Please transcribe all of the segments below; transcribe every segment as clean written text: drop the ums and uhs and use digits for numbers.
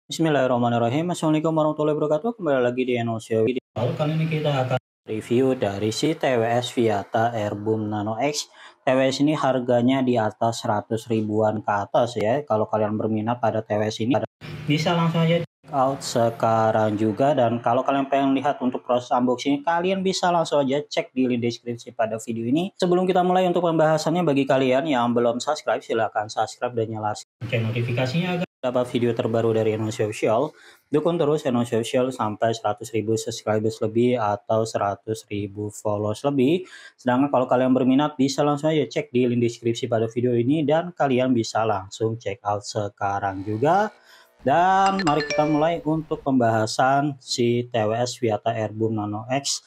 Bismillahirrahmanirrahim. Assalamualaikum warahmatullahi wabarakatuh. Kembali lagi di Enosio Video. Kali ini kita akan review dari si TWS Viata Airboom Nano X. TWS ini harganya di atas 100 ribuan ke atas ya. Kalau kalian berminat pada TWS ini bisa langsung aja check out sekarang juga. Dan kalau kalian pengen lihat untuk proses unboxing, kalian bisa langsung aja cek di link deskripsi pada video ini. Sebelum kita mulai untuk pembahasannya, bagi kalian yang belum subscribe, silahkan subscribe dan nyalakan lonceng notifikasinya agar dapat video terbaru dari Enosio Official. Dukung terus Enosio Official sampai 100.000 subscribers lebih atau 100.000 followers lebih. Sedangkan kalau kalian berminat, bisa langsung aja cek di link deskripsi pada video ini dan kalian bisa langsung check out sekarang juga. Dan mari kita mulai untuk pembahasan si TWS Viata Airboom Nano X.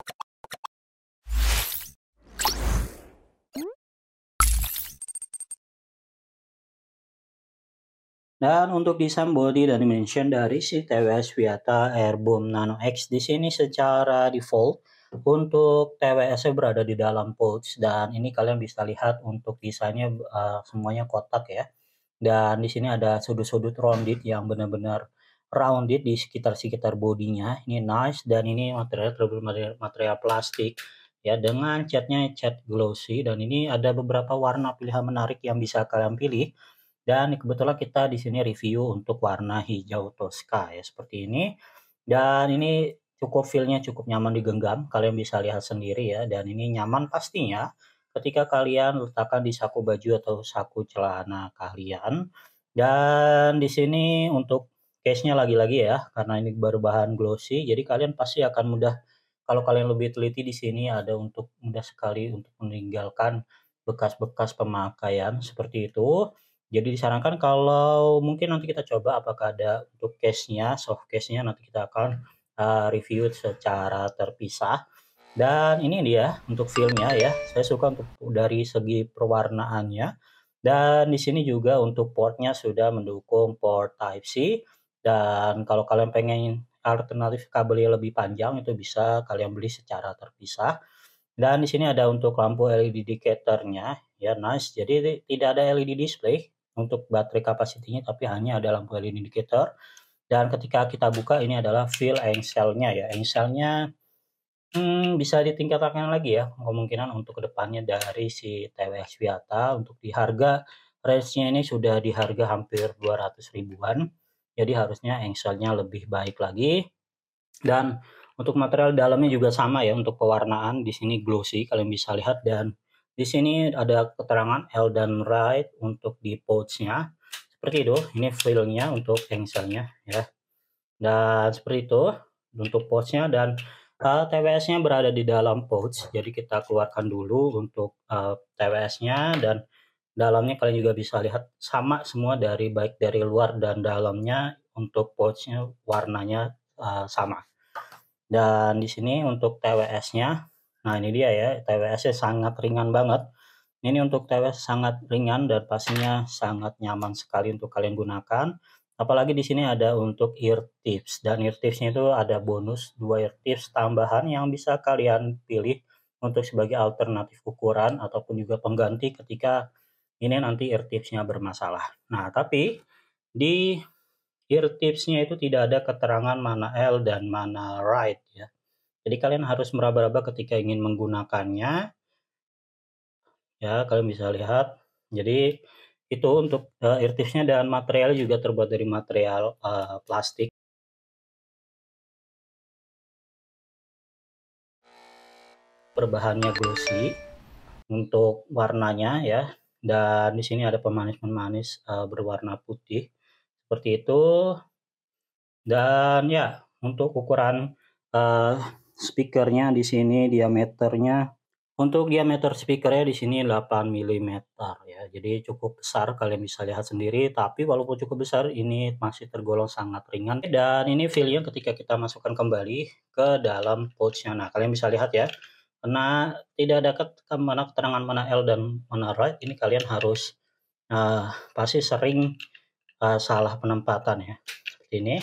Dan untuk desain body dan dimension dari si TWS Viata Airboom Nano X di sini secara default untuk TWS-nya berada di dalam pouch, dan ini kalian bisa lihat untuk desainnya semuanya kotak ya. Dan di sini ada sudut-sudut rounded yang benar-benar rounded di sekitar bodinya. Ini nice, dan ini material material plastik ya, dengan catnya cat glossy, dan ini ada beberapa warna pilihan menarik yang bisa kalian pilih. Dan kebetulan kita di sini review untuk warna hijau Tosca ya, seperti ini. Dan ini cukup feel-nya cukup nyaman digenggam, kalian bisa lihat sendiri ya. Dan ini nyaman pastinya ketika kalian letakkan di saku baju atau saku celana kalian. Dan di sini untuk case-nya lagi-lagi ya, karena ini berbahan glossy, jadi kalian pasti akan mudah, kalau kalian lebih teliti di sini ada untuk mudah sekali untuk meninggalkan bekas-bekas pemakaian seperti itu. Jadi disarankan kalau mungkin nanti kita coba apakah ada untuk case-nya, soft case-nya nanti kita akan review secara terpisah. Dan ini dia untuk feel-nya ya. Saya suka untuk dari segi perwarnaannya. Dan di sini juga untuk port-nya sudah mendukung port Type-C. Dan kalau kalian pengen alternatif kabelnya lebih panjang, itu bisa kalian beli secara terpisah. Dan di sini ada untuk lampu LED indicator-nya ya, nice. Jadi tidak ada LED display untuk baterai kapasitinya, tapi hanya ada lampu LED indicator. Dan ketika kita buka, ini adalah feel engsel-nya ya. Engselnya bisa ditingkatkan lagi ya kemungkinan untuk kedepannya dari si TWS Viata. Untuk di harga range-nya ini sudah di harga hampir 200 ribuan. Jadi harusnya engselnya lebih baik lagi. Dan untuk material dalamnya juga sama ya, untuk pewarnaan di sini glossy kalian bisa lihat. Dan di sini ada keterangan L dan right untuk di pouch-nya. Seperti itu, ini feel-nya untuk engselnya ya. Dan seperti itu untuk pouch-nya. Dan TWS-nya berada di dalam pouch. Jadi kita keluarkan dulu untuk TWS-nya, dan dalamnya kalian juga bisa lihat sama semua dari baik dari luar dan dalamnya. Untuk pouch-nya warnanya sama. Dan di sini untuk TWS-nya, nah ini dia ya, TWS-nya sangat ringan banget. Ini untuk TWS sangat ringan dan pastinya sangat nyaman sekali untuk kalian gunakan. Apalagi di sini ada untuk ear tips, dan ear tipsnya itu ada bonus 2 ear tips tambahan yang bisa kalian pilih untuk sebagai alternatif ukuran ataupun juga pengganti ketika ini nanti ear tipsnya bermasalah. Nah, tapi di ear tipsnya itu tidak ada keterangan mana L dan mana right ya. Jadi kalian harus meraba-raba ketika ingin menggunakannya. Ya, kalian bisa lihat. Jadi itu untuk ear tipsnya, dan materialnya juga terbuat dari material plastik. Berbahannya glossy untuk warnanya ya. Dan di sini ada pemanis-pemanis berwarna putih seperti itu. Dan ya, untuk ukuran speakernya di sini diameternya, untuk diameter speakernya di sini 8 mm ya. Jadi cukup besar, kalian bisa lihat sendiri, tapi walaupun cukup besar ini masih tergolong sangat ringan. Dan ini feel-nya ketika kita masukkan kembali ke dalam pouch-nya. Nah, kalian bisa lihat ya. Karena tidak ada keterangan mana L dan mana right, ini kalian harus pasti sering salah penempatan ya. Seperti ini.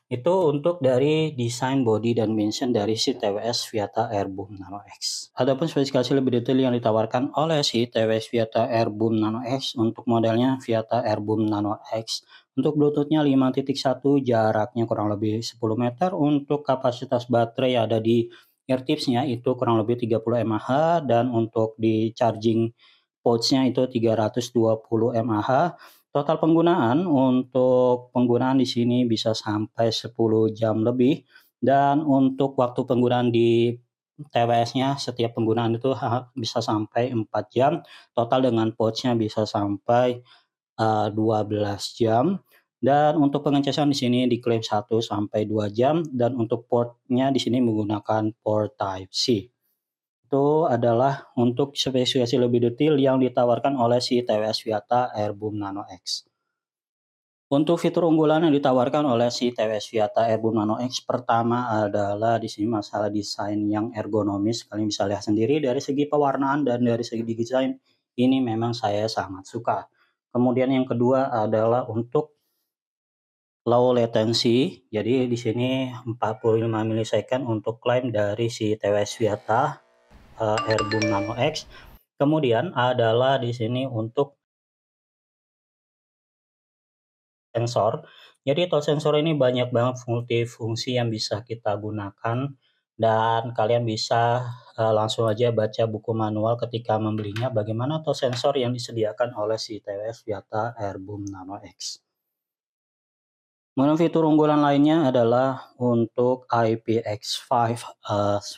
Itu untuk dari desain body dan dimension dari si TWS Viata Airboom Nano X. Adapun spesifikasi lebih detail yang ditawarkan oleh si TWS Viata Airboom Nano X untuk modelnya Viata Airboom Nano X. Untuk Bluetooth-nya 5.1, jaraknya kurang lebih 10 meter. Untuk kapasitas baterai ada di AirTips-nya itu kurang lebih 30 mAh, dan untuk di charging pouch-nya itu 320 mAh. Total penggunaan untuk penggunaan di sini bisa sampai 10 jam lebih, dan untuk waktu penggunaan di TWS-nya setiap penggunaan itu bisa sampai 4 jam, total dengan pouch-nya bisa sampai 12 jam, dan untuk pengecasan di sini diklaim 1 sampai 2 jam, dan untuk port-nya di sini menggunakan port Type C. Itu adalah untuk spesifikasi lebih detail yang ditawarkan oleh si TWS Viata Airboom Nano X. Untuk fitur unggulan yang ditawarkan oleh si TWS Viata Airboom Nano X, pertama adalah di sini masalah desain yang ergonomis. Kalian bisa lihat sendiri dari segi pewarnaan dan dari segi desain, ini memang saya sangat suka. Kemudian yang kedua adalah untuk low latency. Jadi di sini 45 milisecond untuk klaim dari si TWS Viata Airboom Nano X. Kemudian adalah di sini untuk sensor. Jadi touch sensor ini banyak banget multifungsi yang bisa kita gunakan, dan kalian bisa langsung aja baca buku manual ketika membelinya bagaimana touch sensor yang disediakan oleh si TWS Viata Airboom Nano X. Kemudian fitur unggulan lainnya adalah untuk IPX5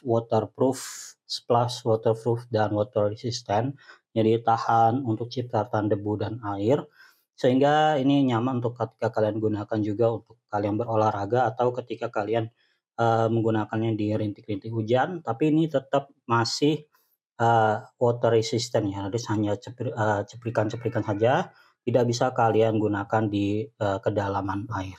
waterproof, splash waterproof dan water resistant. Jadi tahan untuk cipratan debu dan air, sehingga ini nyaman untuk ketika kalian gunakan juga untuk kalian berolahraga atau ketika kalian menggunakannya di rintik-rintik hujan, tapi ini tetap masih water resistant ya, jadi hanya ceplikan-ceplikan saja, tidak bisa kalian gunakan di kedalaman air.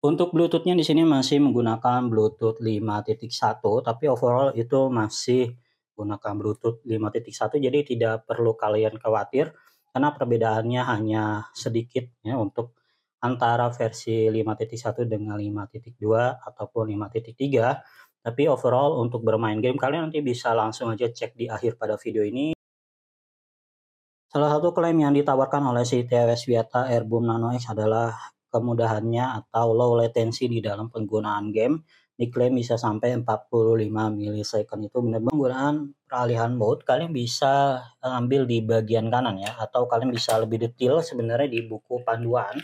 Untuk Bluetooth-nya di sini masih menggunakan Bluetooth 5.1, tapi overall itu masih menggunakan Bluetooth 5.1, jadi tidak perlu kalian khawatir karena perbedaannya hanya sedikit ya untuk antara versi 5.1 dengan 5.2 ataupun 5.3. Tapi overall untuk bermain game kalian nanti bisa langsung aja cek di akhir pada video ini. Salah satu klaim yang ditawarkan oleh si TWS Viata Airboom Nano X adalah kemudahannya atau low latency di dalam penggunaan game. Diklaim bisa sampai 45 milisecond. Itu benar-benar penggunaan peralihan mode kalian bisa ambil di bagian kanan ya, atau kalian bisa lebih detail sebenarnya di buku panduan.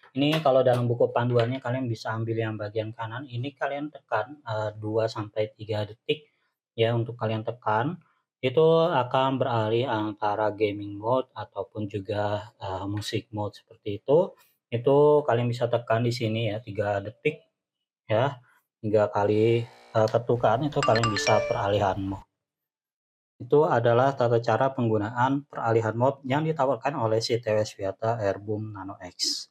Ini kalau dalam buku panduannya kalian bisa ambil yang bagian kanan, ini kalian tekan 2 sampai 3 detik ya, untuk kalian tekan itu akan beralih antara gaming mode ataupun juga musik mode seperti itu. Itu kalian bisa tekan di sini ya 3 detik ya, 3 kali ketukan itu kalian bisa peralihan mode. Itu adalah tata cara penggunaan peralihan mode yang ditawarkan oleh si TWS Viata Airboom Nano X.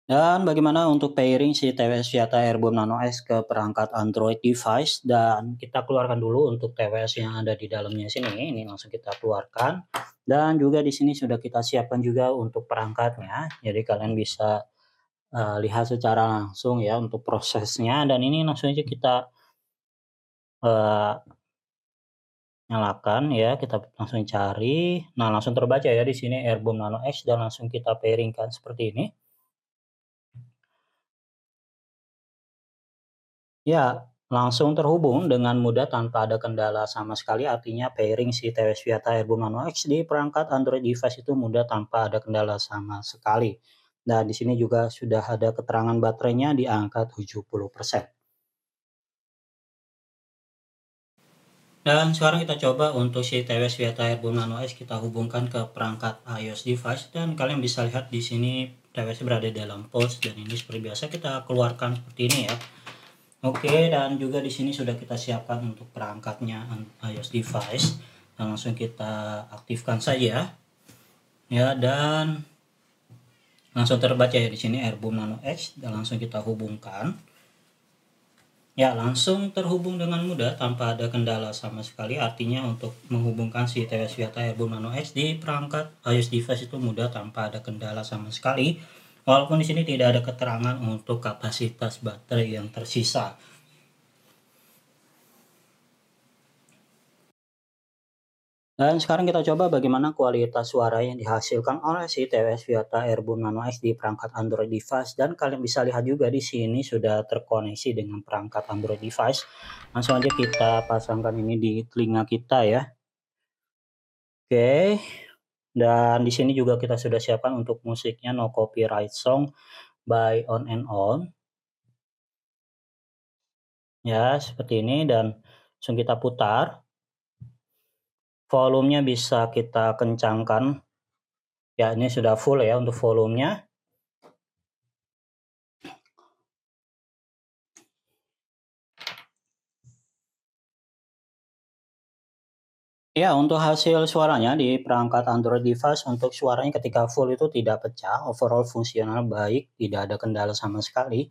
Dan bagaimana untuk pairing si TWS Viata Airboom Nano X ke perangkat Android device, dan kita keluarkan dulu untuk TWS yang ada di dalamnya sini. Ini langsung kita keluarkan, dan juga di sini sudah kita siapkan juga untuk perangkatnya. Jadi kalian bisa lihat secara langsung ya untuk prosesnya, dan ini langsung aja kita nyalakan ya, kita langsung cari. Nah, langsung terbaca ya di sini Airboom Nano X, dan langsung kita pairingkan seperti ini. Ya, langsung terhubung dengan mudah tanpa ada kendala sama sekali, artinya pairing si TWS Viata Airboom Nano X di perangkat Android device itu mudah tanpa ada kendala sama sekali. Dan di sini juga sudah ada keterangan baterainya di angka 70%. Dan sekarang kita coba untuk si TWS Viata Airboom Nano X kita hubungkan ke perangkat iOS device, dan kalian bisa lihat di sini TWS berada dalam pouch, dan ini seperti biasa kita keluarkan seperti ini ya. Oke, dan juga di sini sudah kita siapkan untuk perangkatnya iOS device, dan langsung kita aktifkan saja ya, dan langsung terbaca ya di sini Airboom Nano X, dan langsung kita hubungkan ya, langsung terhubung dengan mudah tanpa ada kendala sama sekali, artinya untuk menghubungkan si TWS Viata Airboom Nano X di perangkat iOS device itu mudah tanpa ada kendala sama sekali. Walaupun di sini tidak ada keterangan untuk kapasitas baterai yang tersisa. Dan sekarang kita coba bagaimana kualitas suara yang dihasilkan oleh si TWS Viata Airboom Nano X di perangkat Android device, dan kalian bisa lihat juga di sini sudah terkoneksi dengan perangkat Android device. Langsung aja kita pasangkan ini di telinga kita ya. Oke. Dan di sini juga kita sudah siapkan untuk musiknya No Copyright Song by On and On. Ya, seperti ini, dan langsung kita putar. Volumenya bisa kita kencangkan. Ya, ini sudah full ya untuk volumenya. Ya, untuk hasil suaranya di perangkat Android device, untuk suaranya ketika full itu tidak pecah, overall fungsional baik, tidak ada kendala sama sekali.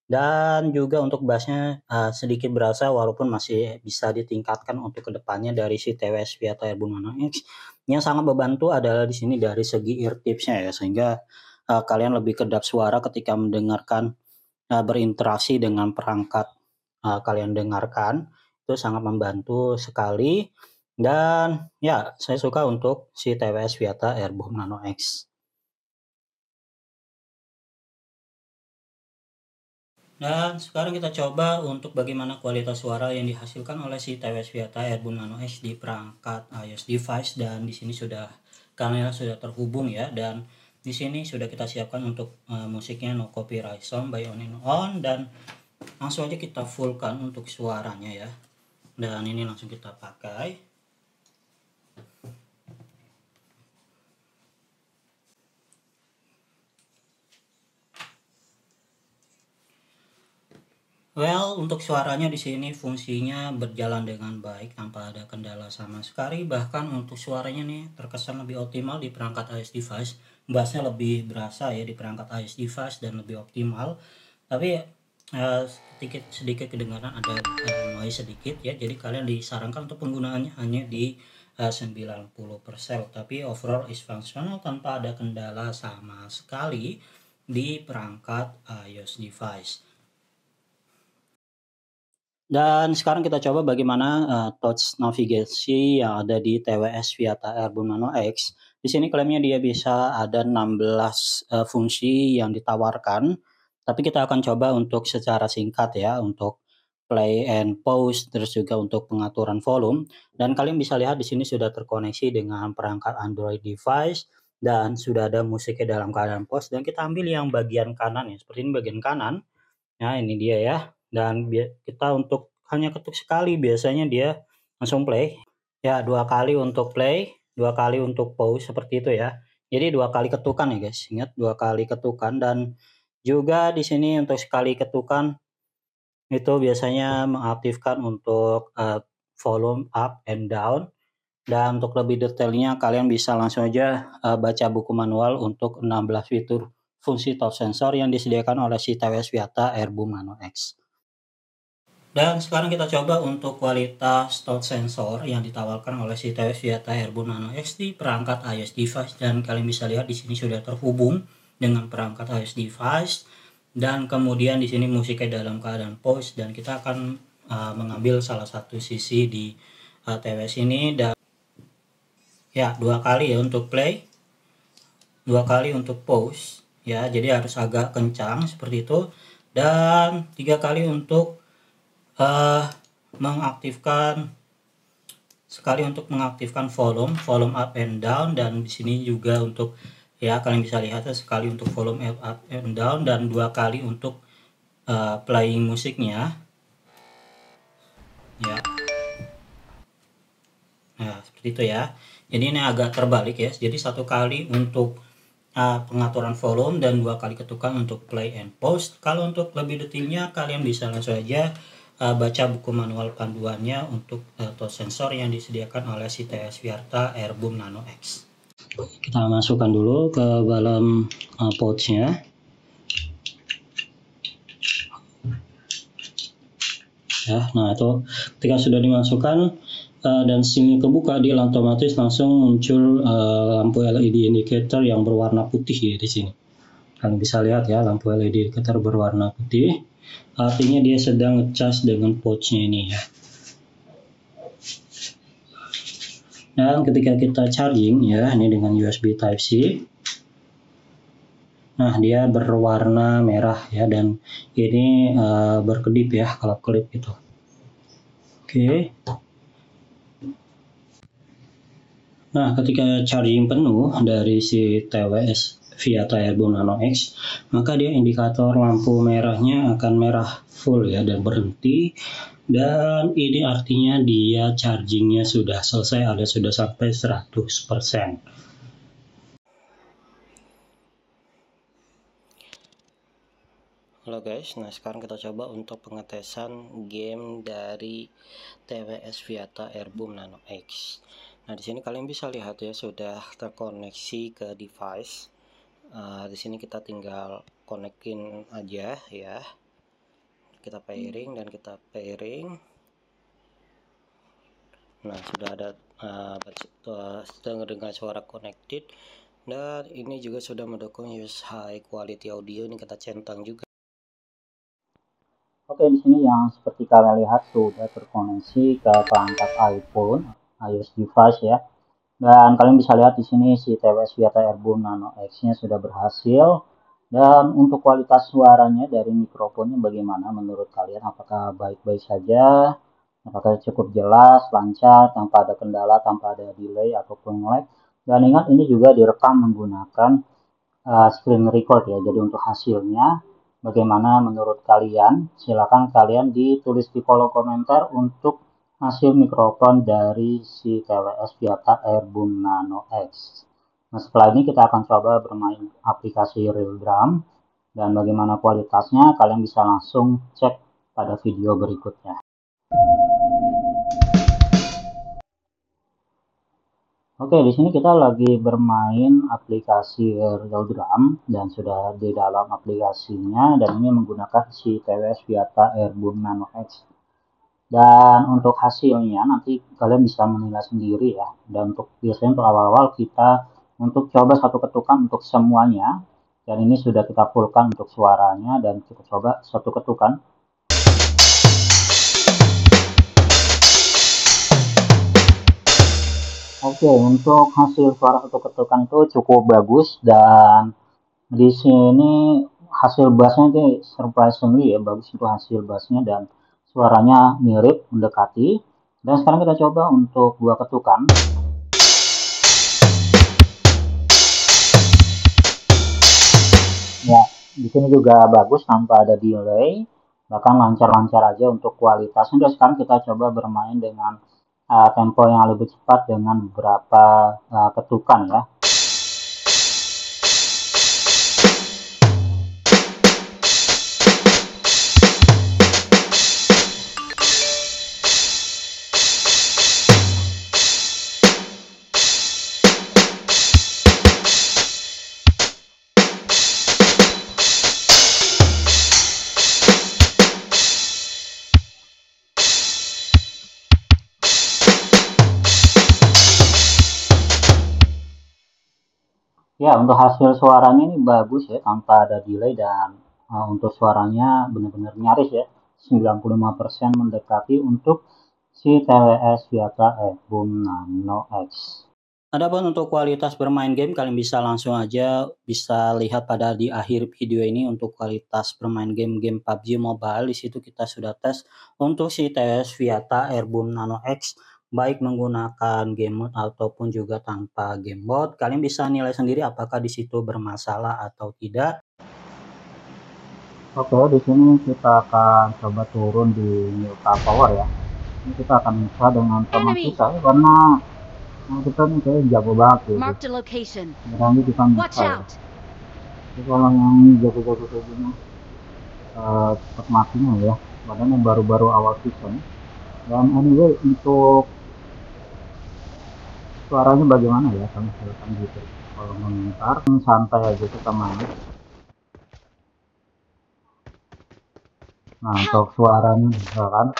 Dan juga untuk bassnya sedikit berasa, walaupun masih bisa ditingkatkan untuk kedepannya dari si TWS Viata Airboom Nano X. Yang sangat membantu adalah di sini dari segi ear tipsnya ya, sehingga kalian lebih kedap suara ketika mendengarkan, berinteraksi dengan perangkat kalian dengarkan. Itu sangat membantu sekali. Dan ya, saya suka untuk si TWS Viata Airboom Nano X. Dan sekarang kita coba untuk bagaimana kualitas suara yang dihasilkan oleh si TWS Viata Airboom Nano X di perangkat iOS device, dan di sini sudah kamera sudah terhubung ya, dan di sini sudah kita siapkan untuk musiknya No Copyright Song by On and On, dan langsung aja kita fullkan untuk suaranya ya. Dan ini langsung kita pakai. Well, untuk suaranya di sini fungsinya berjalan dengan baik tanpa ada kendala sama sekali. Bahkan untuk suaranya nih terkesan lebih optimal di perangkat iOS device. Bassnya lebih berasa ya di perangkat iOS device dan lebih optimal. Tapi sedikit kedengaran ada noise sedikit ya. Jadi kalian disarankan untuk penggunaannya hanya di 90%. Tapi overall is functional tanpa ada kendala sama sekali di perangkat iOS device. Dan sekarang kita coba bagaimana touch navigasi yang ada di TWS Viata Airboom Nano X. Di sini klaimnya dia bisa ada 16 fungsi yang ditawarkan, tapi kita akan coba untuk secara singkat ya, untuk play and pause, terus juga untuk pengaturan volume. Dan kalian bisa lihat di sini sudah terkoneksi dengan perangkat Android device, dan sudah ada musiknya dalam keadaan pause. Dan kita ambil yang bagian kanan ya, seperti ini bagian kanan. Nah, ini dia ya. Dan kita untuk hanya ketuk sekali, biasanya dia langsung play. Ya, 2 kali untuk play, 2 kali untuk pause, seperti itu ya. Jadi 2 kali ketukan ya guys, ingat 2 kali ketukan. Dan juga di sini untuk sekali ketukan itu biasanya mengaktifkan untuk volume up and down. Dan untuk lebih detailnya kalian bisa langsung aja baca buku manual untuk 16 fitur fungsi touch sensor yang disediakan oleh si TWS Viata Airboom Nano X. Dan sekarang kita coba untuk kualitas touch sensor yang ditawarkan oleh si TWS Viata Airboom Nano X di perangkat iOS device, dan kalian bisa lihat di sini sudah terhubung dengan perangkat iOS device, dan kemudian di sini musiknya dalam keadaan pause, dan kita akan mengambil salah satu sisi di TWS ini, dan ya 2 kali ya untuk play, 2 kali untuk pause ya, jadi harus agak kencang seperti itu, dan 3 kali untuk mengaktifkan, sekali untuk mengaktifkan volume up and down, dan di sini juga untuk ya kalian bisa lihat sekali untuk volume up and down, dan 2 kali untuk playing musiknya ya. Nah, seperti itu ya. Jadi ini agak terbalik ya. Jadi 1 kali untuk pengaturan volume dan 2 kali ketukan untuk play and pause. Kalau untuk lebih detailnya kalian bisa langsung aja baca buku manual panduannya untuk touch sensor yang disediakan oleh si TWS Viata Airboom Nano X. Kita masukkan dulu ke dalam pouch-nya. Ya, nah itu ketika sudah dimasukkan dan SIM kebuka, dia otomatis langsung muncul lampu LED indicator yang berwarna putih ya di sini. Kalian bisa lihat ya, lampu LED indikator berwarna putih. Artinya dia sedang ngecas dengan pouch-nya ini ya. Dan ketika kita charging ya, ini dengan USB Type-C. Nah, dia berwarna merah ya, dan ini berkedip ya, kalau kelip itu. Oke. Nah, ketika charging penuh dari si TWS Viata Airboom Nano X, maka dia indikator lampu merahnya akan merah full ya dan berhenti. Dan ini artinya dia chargingnya sudah selesai, ada sudah sampai 100%. Halo guys, nah sekarang kita coba untuk pengetesan game dari TWS Viata Airboom Nano X. Nah di sini kalian bisa lihat ya, sudah terkoneksi ke device. Di sini kita tinggal konekin aja ya. Kita pairing dan kita pairing. Nah sudah ada dengan suara connected, dan ini juga sudah mendukung use high quality audio. Ini kita centang juga. Oke, di sini yang seperti kalian lihat sudah terkoneksi ke perangkat iPhone, iOS device ya. Dan kalian bisa lihat di sini si TWS Viata Airboom Nano X-nya sudah berhasil. Dan untuk kualitas suaranya dari mikrofonnya bagaimana menurut kalian? Apakah baik-baik saja? Apakah cukup jelas, lancar, tanpa ada kendala, tanpa ada delay ataupun lag? Dan ingat, ini juga direkam menggunakan screen record ya. Jadi untuk hasilnya bagaimana menurut kalian? Silakan kalian ditulis di kolom komentar untuk hasil mikrofon dari si TWS Viata Airboom Nano X. Nah, setelah ini kita akan coba bermain aplikasi Real Drum, dan bagaimana kualitasnya kalian bisa langsung cek pada video berikutnya. Oke, di sini kita lagi bermain aplikasi Real Drum dan sudah di dalam aplikasinya, dan ini menggunakan si TWS Viata Airboom Nano X. Dan untuk hasilnya nanti kalian bisa menilai sendiri ya. Dan untuk biasanya untuk awal-awal kita untuk coba satu ketukan untuk semuanya, dan ini sudah kita fullkan untuk suaranya, dan kita coba satu ketukan. Oke, untuk hasil suara satu ketukan itu cukup bagus, dan di sini hasil bassnya itu surprisingly ya, bagus itu hasil bassnya, dan suaranya mirip, mendekati. Dan sekarang kita coba untuk dua ketukan. Ya, di sini juga bagus tanpa ada delay, bahkan lancar-lancar aja untuk kualitasnya. Dan sekarang kita coba bermain dengan tempo yang lebih cepat dengan beberapa ketukan ya. Ya, untuk hasil suaranya ini bagus ya, tanpa ada delay, dan untuk suaranya benar-benar nyaris ya, 95% mendekati untuk si TWS Viata Airboom Nano X. Adapun untuk kualitas bermain game, kalian bisa langsung aja bisa lihat pada di akhir video ini untuk kualitas bermain game PUBG Mobile. Di situ kita sudah tes untuk si TWS Viata Airboom Nano X, baik menggunakan game mode ataupun juga tanpa game mode. Kalian bisa nilai sendiri apakah di situ bermasalah atau tidak. Oke, di sini kita akan coba turun di Milka Power ya. Ini kita akan bisa dengan teman kita ya, karena kita nih kayak jago banget gitu. Berani kita bisa ya. Jadi kalau yang jago-jago kayak gini cepat matinya ya, padahal yang baru-baru awal season. Dan anyway, untuk suaranya bagaimana ya, kami silakan gitu. Kalau komentar santai aja kita main. Nah, untuk suaranya misalkan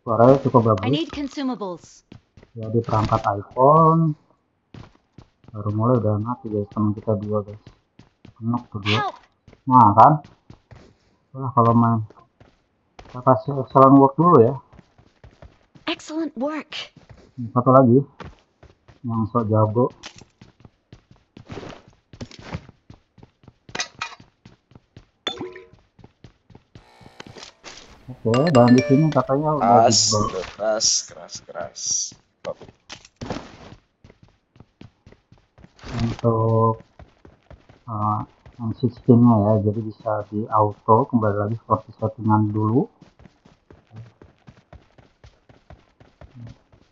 suaranya cukup bagus. Ya, di perangkat iPhone baru mulai udah mati guys, teman kita dua guys. enak tuh dia. Nah kan, nah, kalau main kita kasih excellent work dulu ya. Excellent work. Satu lagi yang sok jago. Oke, dan di sini katanya udah Keras, jebol. keras. Untuk M16-nya ya, jadi bisa di auto, kembali lagi seperti settingan dulu.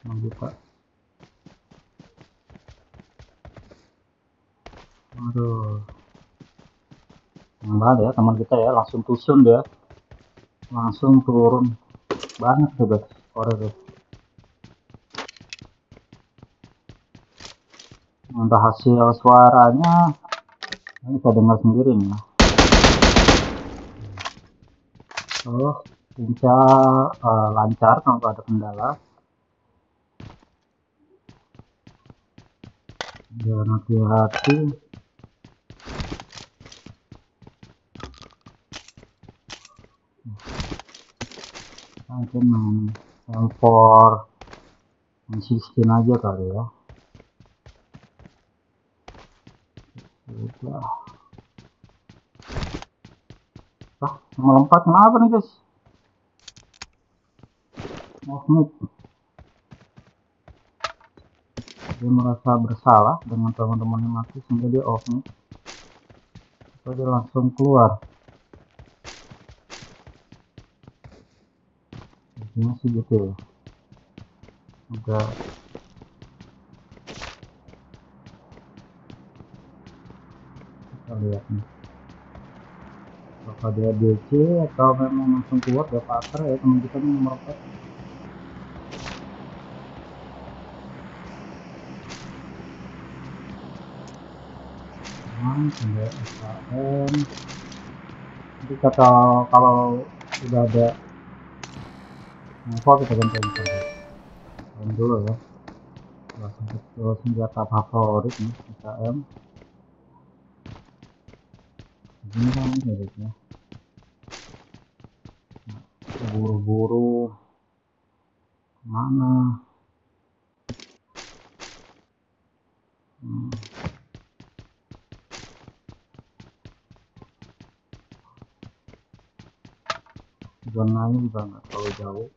Membuka. Aduh, yang banget ya teman kita ya, langsung tusun dia, langsung turun banget tuh guys, skornya guys. Untuk hasil suaranya ini bisa dengar sendiri nih ya. Terus lincah, lancar tanpa ada kendala. Dan hati-hati. Mungkin main M4 M16 aja kali ya. Udah. Melompat kenapa nih guys? Teknik. Dia merasa bersalah dengan teman-teman yang mati sehingga dia off nih. Atau dia langsung keluar. Biasanya sih gitu ya. Udah. Kita lihat nih. Apakah dia DC atau memang langsung keluar dia pater ya teman kita nih nomor 4. Sampai SKM. Jadi kata kalau sudah ada info kita ganti saja. Dulu ya. Langsung ke senjata favorit nih SKM. Ini kan ini ya. Buru-buru mana? Zonanya juga nggak terlalu jauh.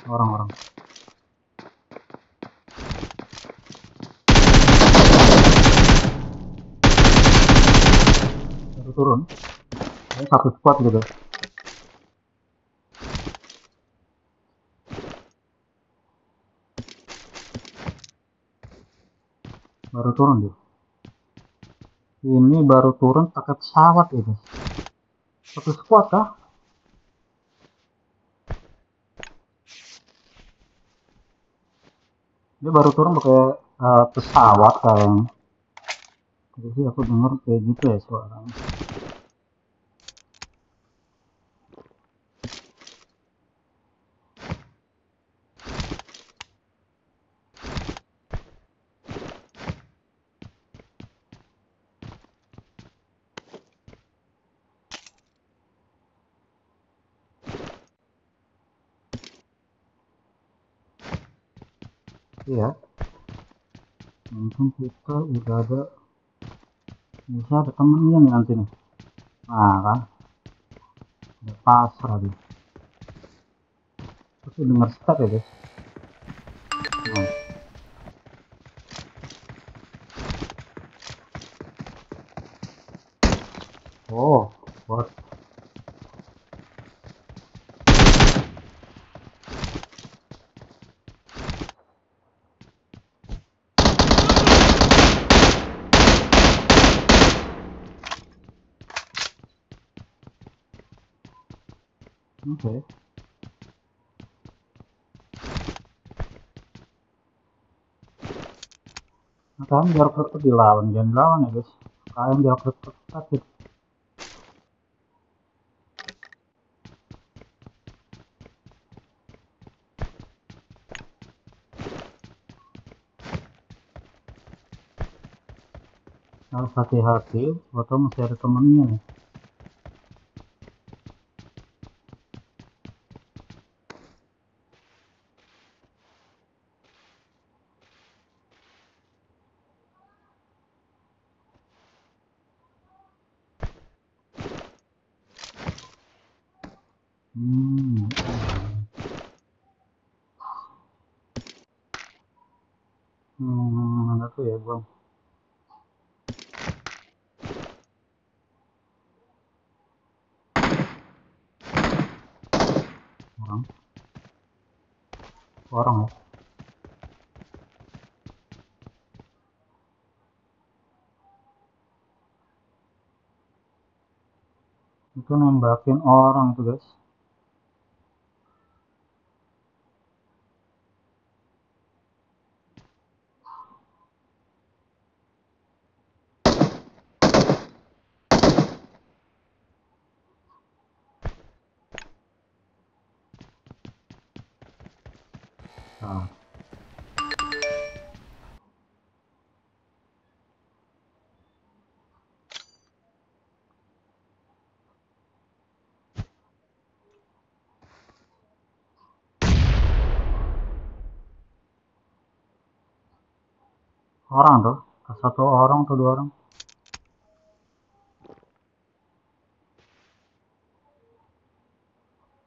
Orang-orang baru turun. Satu squad gitu. Baru turun dia. Ini baru turun pakai pesawat itu. Satu squad kah? Dia baru turun pakai pesawat kayaknya. Jadi sih aku dengar kayak gitu ya suaranya. Iya. Mungkin kita udah ada, bisa ada temennya nih nanti nih. Nah kan, ada pasrah dia. Tapi dengar step ya guys. Nah. Oh, what? Oke. Nah, kalian jarak dekat dilawan, jangan dilawan ya guys. Kalian jarak dekat gitu. Harus hati-hati atau masih ada temennya nih. Mana tuh ya bang? Orang ya. Itu nembakin orang tuh guys. Nah. Orang tuh, satu orang atau dua orang.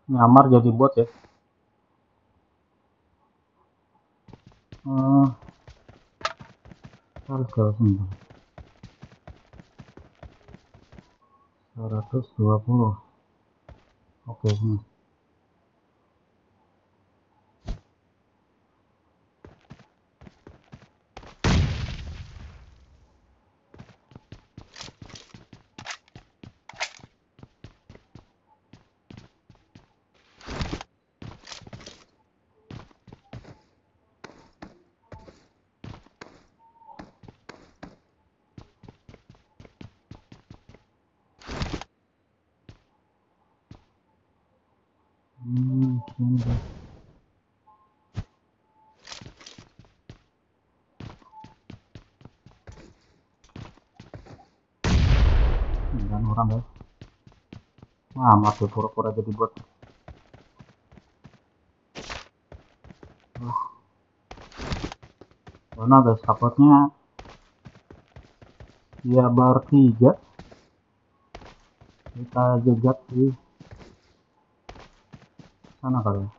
Nyamar jadi bot ya. Harus ke sini. 120. Oke sini. Sini. Dan orang guys. Nah, mati pura-pura jadi bot. Karena guys, supportnya ya bar 3. Kita jegat di sana kali ya.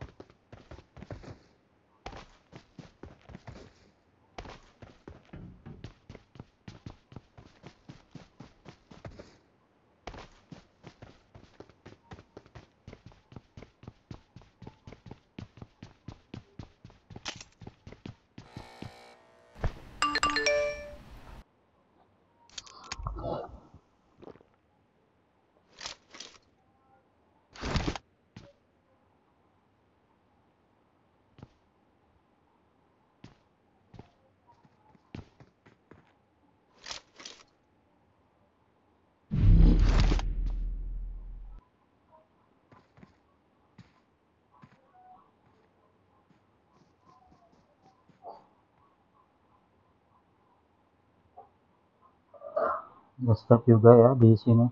Ada stop juga ya di sini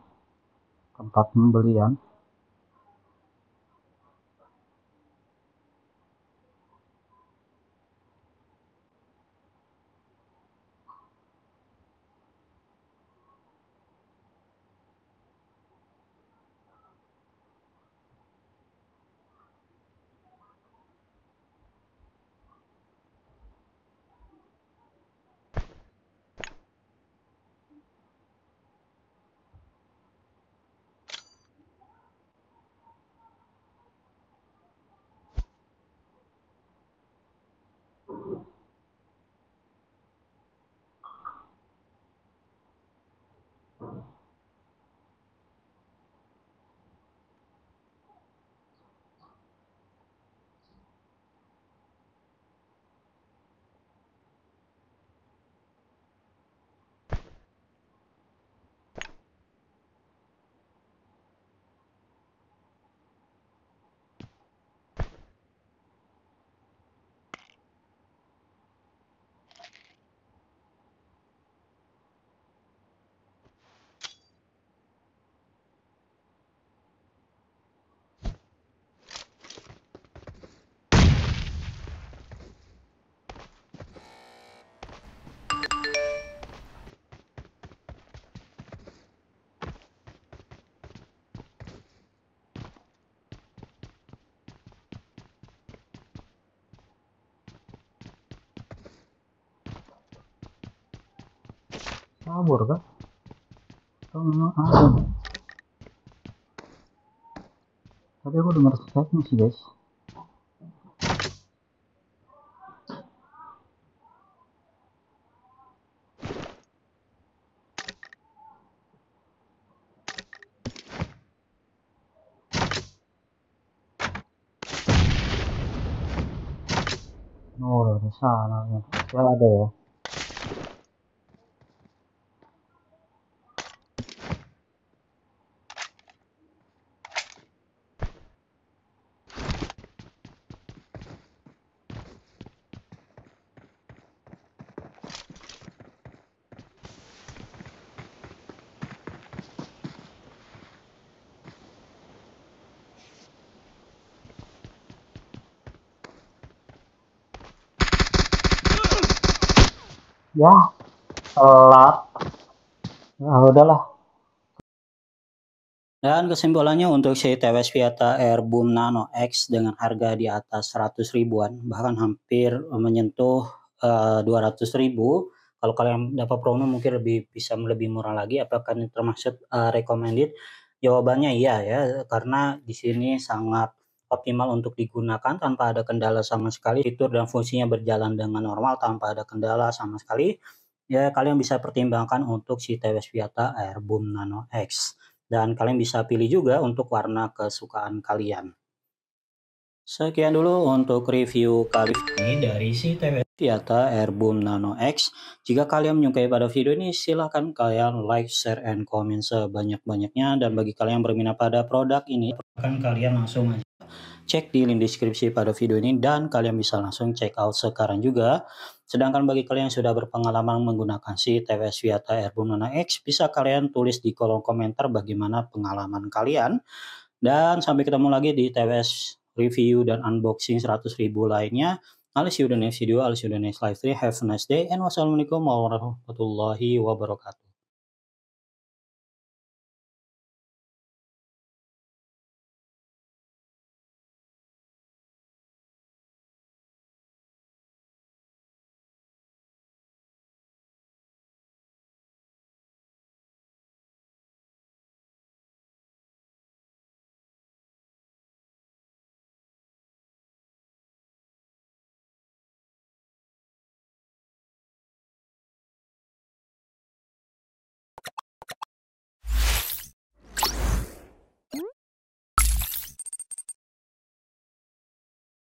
tempat pembelian. kabur kah? Atau memang ada? Tadi aku dengar stepnya sih guys. Oh, dari sana ya. Ya ada ya. Ya, telat. Ya udahlah. Dan kesimpulannya untuk si TWS Viata Airboom Nano X dengan harga di atas 100 ribuan, bahkan hampir menyentuh 200 ribu. Kalau kalian dapat promo mungkin bisa lebih murah lagi. Apakah ini termasuk recommended? Jawabannya iya ya, karena di sini sangat optimal untuk digunakan tanpa ada kendala sama sekali. Fitur dan fungsinya berjalan dengan normal tanpa ada kendala sama sekali. Ya, kalian bisa pertimbangkan untuk si TWS Viata Airboom Nano X. Dan kalian bisa pilih juga untuk warna kesukaan kalian. Sekian dulu untuk review kali ini dari si TWS Viata Airboom Nano X. Jika kalian menyukai pada video ini, silahkan kalian like, share, and comment sebanyak-banyaknya. Dan bagi kalian yang berminat pada produk ini, silahkan kalian langsung aja cek di link deskripsi pada video ini dan kalian bisa langsung check out sekarang juga. Sedangkan bagi kalian yang sudah berpengalaman menggunakan si TWS Viata Airboom Nano X, bisa kalian tulis di kolom komentar bagaimana pengalaman kalian. Dan sampai ketemu lagi di TWS review dan unboxing 100 ribu lainnya. I'll see you the next video, I'll see you the next live stream. Have a nice day and wassalamualaikum warahmatullahi wabarakatuh.